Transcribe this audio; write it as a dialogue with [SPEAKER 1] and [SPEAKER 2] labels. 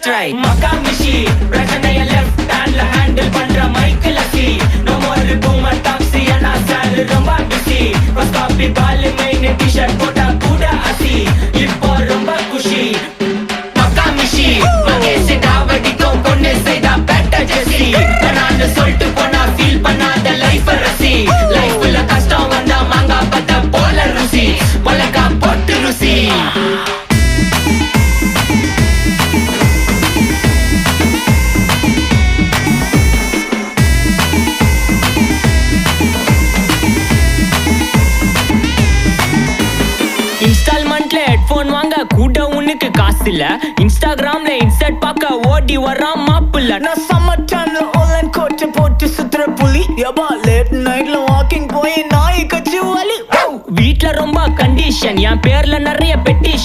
[SPEAKER 1] left right Makamishi பிரச்சனைய left handல handle பண்ற Michael அசி no more boomer taxi ana sir ரொம்ப busy first copy ball main t-shirt போட்டா கூட அசி இப்போ ரொம்ப குஷி Makamishi மகேஷ் டாவடிக்கும் பொண்ணு செய்தா better ஜெசி நான் சொல்லிட்டு போனா feel பண்ணாத life ரசி லைஃப்ல கஷ்டம் வந்தா மாங்கா பத்த போல ருசி மொளகா போட்டு ருசி இன்ஸ்டால்மெண்ட்ல ஹெட்போன் வாங்க கூட உனக்கு காசு இல்ல இன்ஸ்டாகிராம்ல இன்ஸ்டன்ட் பார்க்க ஓடி வரான் மாப்பிள்ள
[SPEAKER 2] நான் சம்மர் டைம்ல ஆன்லைன் கோட் போட்டு சுத்துற புலி யபா லேட் நைட்ல வாக்கிங் போய் நாய் கச்சி வலி
[SPEAKER 1] வீட்ல ரொம்ப கண்டிஷன் என் பேர்ல நிறைய பெட்டிஷன்